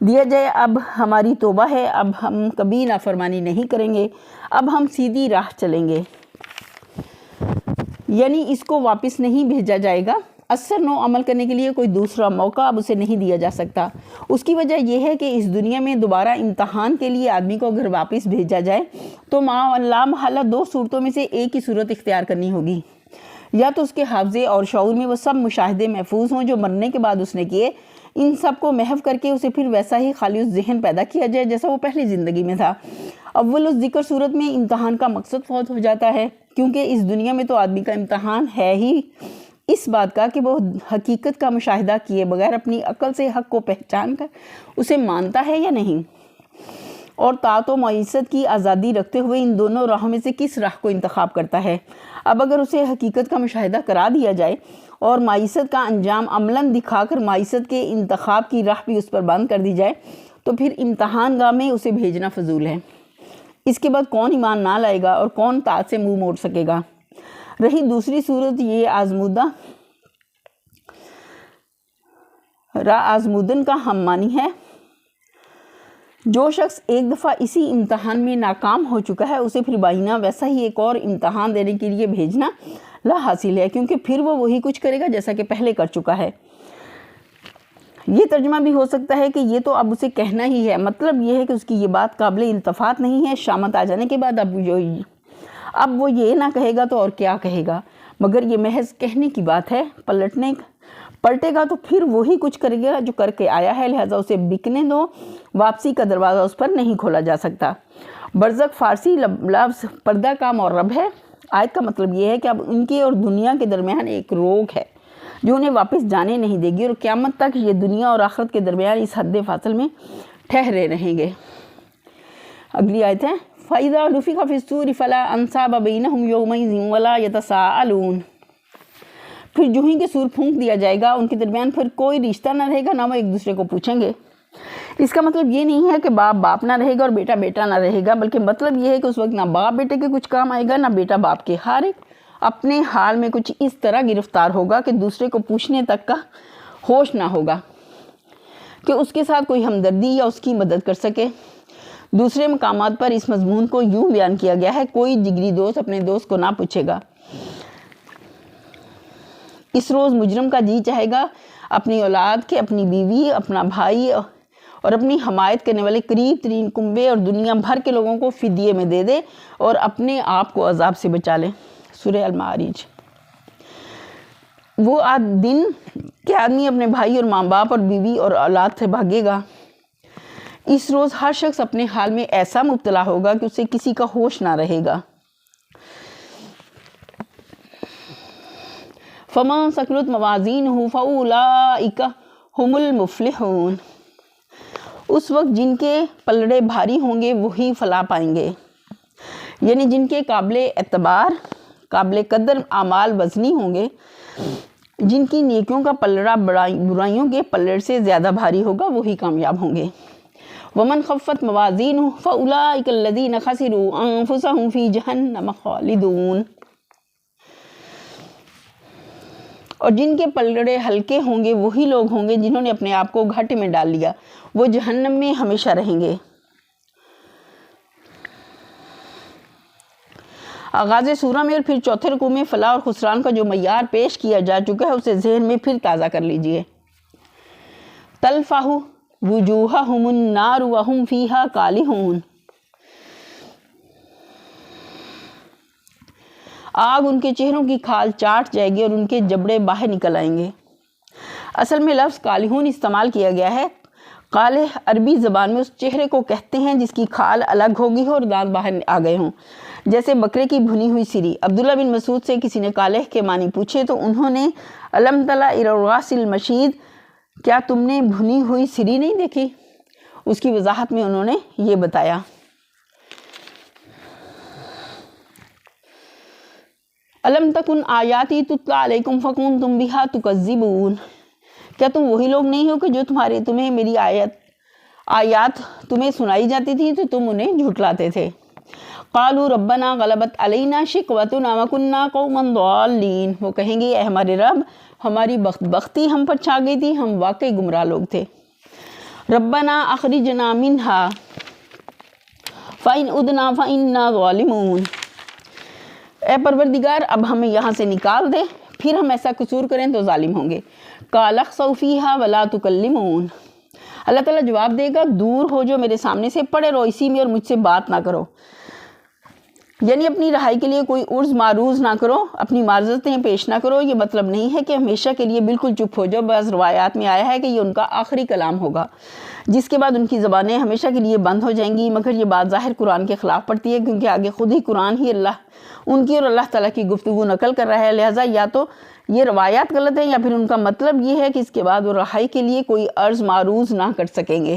دیا جائے اب ہماری توبہ ہے، اب ہم کبھی نافرمانی نہیں کریں گے، اب ہم سیدھی راہ چلیں گے، یعنی اس کو واپس نہیں بھیجا جائے گا۔ اثر نو عمل کرنے کے لیے کوئی دوسرا موقع اب اسے نہیں دیا جا سکتا۔ اس کی وجہ یہ ہے کہ اس دنیا میں دوبارہ امتحان کے لیے آدمی کو اگر واپس بھیجا جائے تو لامحالہ دو صورتوں میں سے ایک ہی صورت اختیار کرنی ہوگی، یا تو اس کے حافظے اور شعور میں وہ سب مشاہدے محفوظ ہوں جو مرنے کے بعد اس نے کیے، ان سب کو محو کر کے اسے پھر ویسا ہی خالی ذہن پیدا کیا جائے جیسا وہ پہلی زندگی میں تھا۔ اول الذکر صورت میں امتحان کا مقصد فوت ہو جاتا ہے، کیونکہ اس دنیا میں تو آدمی کا امتحان ہے ہی اس بات کا کہ وہ حقیقت کا مشاہدہ کیے بغیر اپنی عقل سے حق کو پہچان کر اسے مانتا ہے یا نہیں، اور طاعت و معیشت کی آزادی رکھتے ہوئے ان دونوں راہوں میں سے کس راہ کو انتخاب کرتا ہے۔ اب اگر اسے حقیقت کا مشاہدہ کرا دیا جائے اور معیشت کا انجام عملاً دکھا کر معیشت کے انتخاب کی راہ بھی اس پر بند کر دی جائے تو پھر امتحان گاہ میں اسے بھیجنا فضول ہے۔ اس کے بعد کون ایمان نہ لائے گا اور کون طاعت سے منہ موڑ سکے گا؟ رہی دوسری صورت، یہ آزمودن کا ہم معنی ہے۔ جو شخص ایک دفعہ اسی امتحان میں ناکام ہو چکا ہے اسے پھر بائینہ ویسا ہی ایک اور امتحان دینے کے لیے بھیجنا لا حاصل ہے، کیونکہ پھر وہ وہی کچھ کرے گا جیسا کہ پہلے کر چکا ہے۔ یہ ترجمہ بھی ہو سکتا ہے کہ یہ تو اب اسے کہنا ہی ہے، مطلب یہ ہے کہ اس کی یہ بات قابل التفات نہیں ہے، شامت آ جانے کے بعد اب وہ یہ نہ کہے گا تو اور کیا کہے گا، مگر یہ محض کہنے کی بات ہے۔ پلٹے گا تو پھر وہی کچھ کرے گا جو کر کے آیا ہے، لہٰذا اسے بکنے دو، واپسی کا دروازہ اس پر نہیں کھولا جا سکتا۔ برزخ فارسی لفظ پردہ کا مورب ہے۔ آیت کا مطلب یہ ہے کہ اب ان کے اور دنیا کے درمیان ایک روک ہے جو انہیں واپس جانے نہیں دے گی، اور قیامت تک یہ دنیا اور آخرت کے درمیان اس حد فاصل میں ٹھہرے رہیں گے۔ اگلی آیت ہے فَإِذَا نُفِخَ فِي الصُّورِ فَلَا أَنْسَابَ بَيْنَهُمْ يَوْمَئِذٍ وَلَا يَتَسَاءَلُونَ۔ پھر جو ہی کہ سور پھونک دیا جائے گا ان کے درمیان پھر کوئی رشتہ نہ رہے گا، نہ وہ ایک دوسرے کو پوچھیں گے۔ اس کا مطلب یہ نہیں ہے کہ باپ باپ نہ رہے گا اور بیٹا بیٹا نہ رہے گا، بلکہ مطلب یہ ہے کہ اس وقت نہ باپ بیٹے کے کچھ کام آئے گا، نہ بیٹا باپ کے، ہر ایک اپنے حال میں کچھ اس طرح گرفتار ہوگا کہ دوسرے کو پوچھنے تک کا ہوش نہ ہوگا کہ اس کے ساتھ کوئی ہمدردی یا اس کی مدد کر سکے۔ دوسرے مقامات پر اس مضمون کو یوں بیان کیا گیا ہے، کوئی جگری دوست اپنے دوست کو نہ پوچھے گا۔ اس روز مجرم کا جی چاہے گا اپنی اولاد کے، اپنی بیوی، اپنا بھائی اور اپنی حمایت کرنے والے قریب ترین کنبے اور دنیا بھر کے لوگوں کو فدیے میں دے دے اور اپنے آپ کو عذاب سے بچا لے۔ سورہ المعارج۔ وہ دن کہ آدمی اپنے بھائی اور ماں باپ اور بیوی اور اولاد سے بھاگے گا۔ اس روز ہر شخص اپنے حال میں ایسا مبتلا ہوگا کہ اسے کسی کا ہوش نہ رہے گا۔ فَمَن ثَقُلَتْ مَوَازِينُهُ فَأُولَٰئِكَ هُمُ الْمُفْلِحُونَ۔ اس وقت جن کے پلڑے بھاری ہوں گے وہی فلاح پائیں گے، یعنی جن کے قابل اعتبار قابل قدر اعمال وزنی ہوں گے، جن کی نیکیوں کا پلڑا برائیوں کے پلڑ سے زیادہ بھاری ہوگا وہی کامیاب ہوں گے۔ وَمَنْ خَفَّتْ مَوَازِينُهُ فَأُولَٰئِكَ الَّذِينَ خَسِرُوا أَنفُسَهُمْ فِي جَهَنَّمَ خَالِدُونَ۔ اور جن کے پلڑے ہلکے ہوں گے وہی لوگ ہوں گے جنہوں نے اپنے آپ کو گھاٹے میں ڈال لیا، وہ جہنم میں ہمیشہ رہیں گے۔ آغاز سورہ میں اور پھر چوتھے رکوع میں فلاح اور خسران کا جو معیار پیش کیا جا چکا ہے اسے ذہن میں پھر تازہ کر لیجئے۔ تلفح وجوہہم النار وہم فیہا کالحون۔ آگ ان کے چہروں کی کھال چاٹ جائے گی اور ان کے جبڑے باہر نکل آئیں گے۔ اصل میں لفظ کالحون استعمال کیا گیا ہے۔ کالح عربی زبان میں اس چہرے کو کہتے ہیں جس کی کھال الگ ہوگی ہو اور دانت باہر آ گئے ہوں، جیسے بکرے کی بھنی ہوئی سری۔ عبداللہ بن مسعود سے کسی نے کالح کے معنی پوچھے تو انہوں نے الم تر الی الراس المشید، کیا تم نے بھنی ہوئی سری نہیں دیکھی؟ اس کی وضاحت میں انہوں نے یہ بتایا۔ الم تکن آیاتی تتلی علیکم فکنتم بہا تکذبون۔ کیا تم وہی لوگ نہیں ہو کہ جو تمہیں میری آیات تمہیں سنائی جاتی تھی تو تم انہیں جھٹلاتے تھے۔ قالوا ربنا غلبت علینا شقوتنا وکنا قوما ضالین۔ وہ کہیں گے اے ہمارے رب، ہماری بدبختی ہم پر چھا گئی تھی، ہم واقعی گمراہ لوگ تھے۔ ربنا اخرجنا منها فإن عدنا فإنا ظالمون، اے پروردگار اب ہمیں یہاں سے نکال دے، پھر ہم ایسا قصور کریں تو ظالم ہوں گے۔ قال اخسؤوا فیہا ولا تکلمون، اللہ تعالیٰ جواب دے گا دور ہو جو میرے سامنے سے، پڑے رہو اسی میں اور مجھ سے بات نہ کرو، یعنی اپنی رہائی کے لیے کوئی عرض معروض نہ کرو، اپنی معذرتیں پیش نہ کرو۔ یہ مطلب نہیں ہے کہ ہمیشہ کے لیے بالکل چپ ہو جاؤ، بعض روایات میں آیا ہے کہ یہ ان کا آخری کلام ہوگا جس کے بعد ان کی زبانیں ہمیشہ کے لیے بند ہو جائیں گی، مگر یہ بات ظاہر قرآن کے خلاف پڑتی ہے، کیونکہ آگے خود ہی قرآن ہی ان کی اور اللہ تعالیٰ کی گفتگو نقل کر رہا ہے، لہٰذا یا تو یہ روایات غلط ہیں یا پھر ان کا مطلب یہ ہے کہ اس کے بعد وہ رہائی کے لیے کوئی عرض معروض نہ کر سکیں گے۔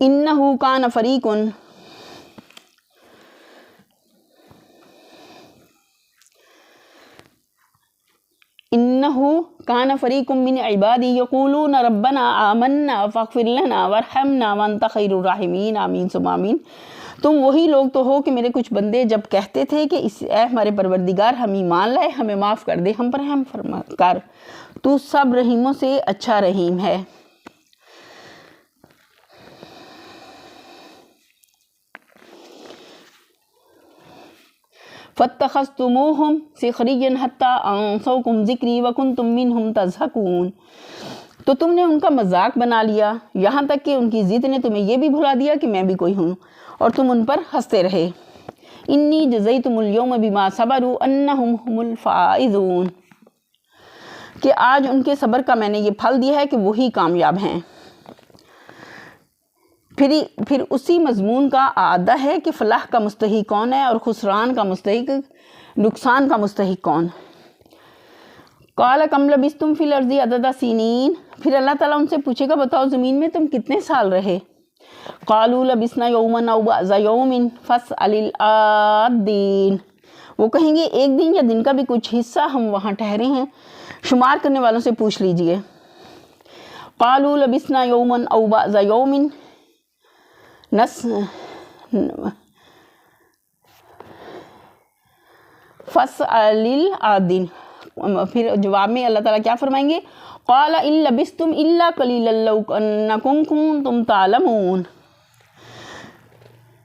انہو کان فریقن، انہو کان فریق من عبادی یقولون ربنا آمنا فاغفر لنا وارحمنا وانت خیر الراحمین، آمین ثم آمین۔ تم وہی لوگ تو ہو کہ میرے کچھ بندے جب کہتے تھے کہ اے ہمارے پروردگار ہم ایمان لائے، ہمیں معاف کر دے، ہم پر رحم فرما کر، تو سب رحیموں سے اچھا رحیم ہے۔ فَاتَّخَذْتُمُوهُمْ سِخْرِيًّا حَتَّى أَنْسَوْكُمْ ذِكْرِي وَكُنْتُمْ مِنْهُمْ تَضْحَكُونَ، تو تم نے ان کا مذاق بنا لیا، یہاں تک کہ ان کی ضد نے تمہیں یہ بھی بھلا دیا کہ میں بھی کوئی ہوں، اور تم ان پر ہنستے رہے۔ انی جزیتم اليوم بما صبروا انہم هم الفائزون، کہ آج ان کے صبر کا میں نے یہ پھل دیا ہے کہ وہی کامیاب ہیں۔ پھر اسی مضمون کا اعادہ ہے کہ فلاح کا مستحق کون ہے اور خسران کا مستحق، نقصان کا مستحق کون۔ قال کم لبثتم فی الارض عدد سنین، پھر اللہ تعالیٰ ان سے پوچھے گا بتاؤ زمین میں تم کتنے سال رہے۔ قالوا لبثنا یوما او بعض یوم فاسأل العادین، وہ کہیں گے ایک دن یا دن کا بھی کچھ حصہ ہم وہاں ٹھہرے ہیں، شمار کرنے والوں سے پوچھ لیجئے۔ قالوا لبثنا یوما او بعض یوم فاسأل العادین، پھر جواب میں اللہ تعالیٰ کیا فرمائیں گے؟ قال ان لبثتم الا قلیلا لو انکم کنتم تعلمون،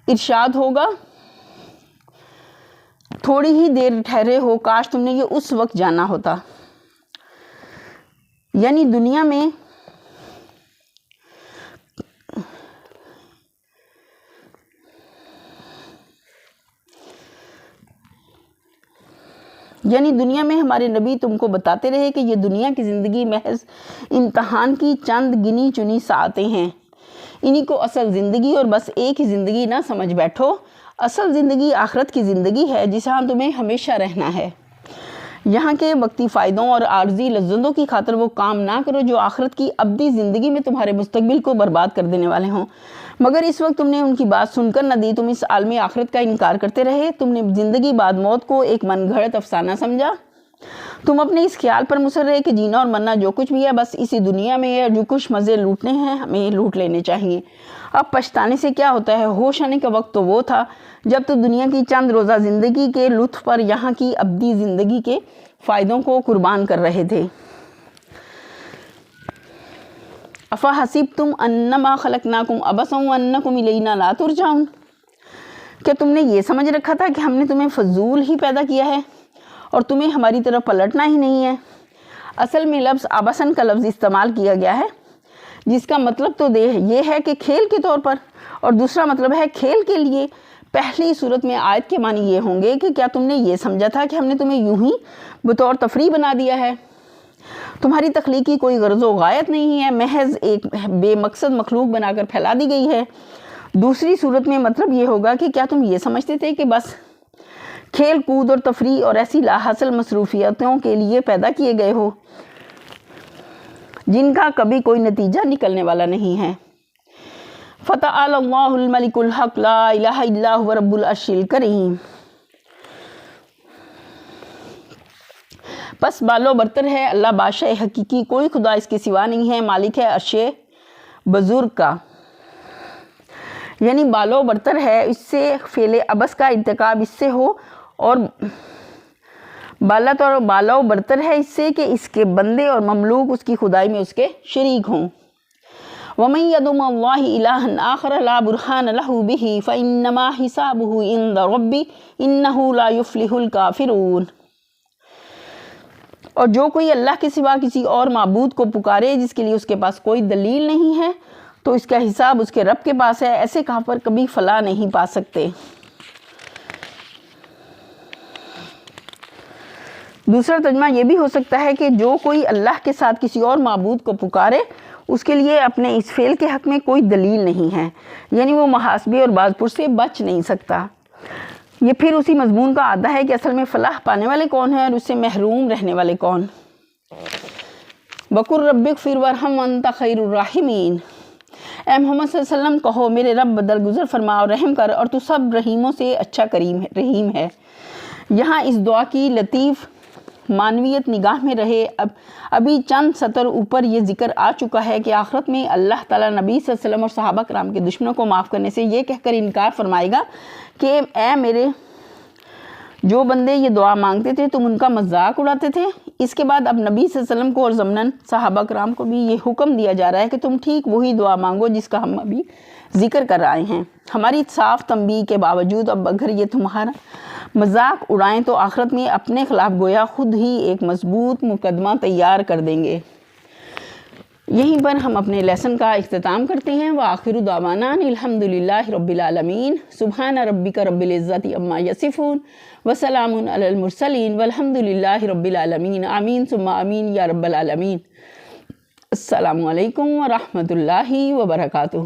ارشاد ہوگا تھوڑی ہی دیر ٹھہرے ہو، کاش تم نے یہ اس وقت جانا ہوتا۔ یعنی دنیا میں ہمارے نبی تم کو بتاتے رہے کہ یہ دنیا کی زندگی محض امتحان کی چند گنی چنی ساعتیں ہیں، انہی کو اصل زندگی اور بس ایک ہی زندگی نہ سمجھ بیٹھو، اصل زندگی آخرت کی زندگی ہے جہاں تمہیں ہمیشہ رہنا ہے۔ یہاں کے وقتی فائدوں اور عارضی لذتوں کی خاطر وہ کام نہ کرو جو آخرت کی ابدی زندگی میں تمہارے مستقبل کو برباد کر دینے والے ہوں، مگر اس وقت تم نے ان کی بات سن کر نہ دی، تم اس عالم آخرت کا انکار کرتے رہے، تم نے زندگی بعد موت کو ایک من گھڑت افسانہ سمجھا، تم اپنے اس خیال پر مصر رہے کہ جینا اور مرنا جو کچھ بھی ہے بس اسی دنیا میں ہے، جو کچھ مزے لوٹنے ہیں ہمیں لوٹ لینے چاہیے۔ اب پچھتانے سے کیا ہوتا ہے، ہوش آنے کا وقت تو وہ تھا جب تو دنیا کی چند روزہ زندگی کے لطف پر یہاں کی ابدی زندگی کے فائدوں کو قربان کر رہے تھے۔ افحسبتم انما خلقناکم عبثا وانکم الینا لا ترجعون، کیا تم نے یہ سمجھ رکھا تھا کہ ہم نے تمہیں فضول ہی پیدا کیا ہے اور تمہیں ہماری طرف پلٹنا ہی نہیں ہے؟ اصل میں لفظ عبثاً کا لفظ استعمال کیا گیا ہے جس کا مطلب تو یہ ہے کہ کھیل کے طور پر، اور دوسرا مطلب ہے کھیل کے لیے۔ پہلی صورت میں آیت کے معنی یہ ہوں گے کہ کیا تم نے یہ سمجھا تھا کہ ہم نے تمہیں یوں ہی بطور تفریح بنا دیا ہے، تمہاری تخلیق کی کوئی غرض و غایت نہیں ہے، محض ایک بے مقصد مخلوق بنا کر پھیلا دی گئی ہے۔ دوسری صورت میں مطلب یہ ہوگا کہ کیا تم یہ سمجھتے تھے کہ بس کھیل کود اور تفریح اور ایسی لا حاصل مصروفیتوں کے لیے پیدا کیے گئے ہو جن کا کبھی کوئی نتیجہ نکلنے والا نہیں ہے۔ فتعالی اللہ الملک الحق لا الہ الا هو رب العرش الکریم، پس بالو برتر ہے اللہ بادشاہ حقیقی، کوئی خدا اس کے سوا نہیں ہے، مالک ہے عرش بزرگ کا، یعنی بالو برتر ہے، اس سے فعل عبث کا ارتکاب اس سے ہو اور بالا و برتر ہے اس سے کہ اس کے بندے اور مملوک اس کی خدائی میں اس کے شریک ہوں۔ وَمَن يَدْعُ مَعَ اللَّهِ إِلَٰهًا آخَرَ لَا بُرْهَانَ لَهُ بِهِ فَإِنَّمَا حِسَابُهُ عِندَ رَبِّهِ إِنَّهُ لَا يُفْلِحُ الْكَافِرُونَ۔ اور جو کوئی اللہ کے سوا کسی اور معبود کو پکارے جس کے لیے اس کے پاس کوئی دلیل نہیں ہے تو اس کا حساب اس کے رب کے پاس ہے، ایسے کافر کبھی فلاح نہیں پا سکتے۔ دوسرا ترجمہ یہ بھی ہو سکتا ہے کہ جو کوئی اللہ کے ساتھ کسی اور معبود کو پکارے اس کے لیے اپنے اس فعل کے حق میں کوئی دلیل نہیں ہے، یعنی وہ محاسبے اور باز پرس سے بچ نہیں سکتا۔ یہ پھر اسی مضمون کا آدھا ہے کہ اصل میں فلاح پانے والے کون ہیں اور اس سے محروم رہنے والے کون۔ وَقُلْ رَبِّ اغْفِرْ وَارْحَمْ وَأَنْتَ خَيْرُ الرَّاحِمِينَ۔ اے محمد صلی اللہ علیہ وسلم کہو میرے رب درگزر فرما اور رحم کر اور تو سب رحیموں سے اچھا رحیم ہے۔ یہاں اس دعا کی لطیف معنویت نگاہ میں رہے۔ ابھی چند سطر اوپر یہ ذکر آ چکا ہے کہ آخرت میں اللہ تعالیٰ نبی صلی اللہ علیہ وسلم اور صحابہ کرام کے دشمنوں کو معاف کرنے سے یہ کہہ کر انکار فرمائے گا کہ اے میرے جو بندے یہ دعا مانگتے تھے تم ان کا مذاق اڑاتے تھے۔ اس کے بعد اب نبی صلی اللہ علیہ وسلم کو اور ضمناً صحابہ کرام کو بھی یہ حکم دیا جا رہا ہے کہ تم ٹھیک وہی دعا مانگو جس کا ہم ابھی ذکر کر رہے ہیں۔ ہماری صاف تنبیہ کے باوجود اب اگر یہ تمہارا مذاق اڑائیں تو آخرت میں اپنے خلاف گویا خود ہی ایک مضبوط مقدمہ تیار کر دیں گے۔ یہیں پر ہم اپنے لیسن کا اختتام کرتے ہیں۔ وآخر دعوانا الحمدللہ رب العالمین۔ سبحان ربک رب العزت عما یصفون وسلام علی المرسلین والحمدللہ رب العالمین۔ آمین ثم آمین یا رب العالمین۔ السلام علیکم ورحمۃ اللہ وبرکاتہ۔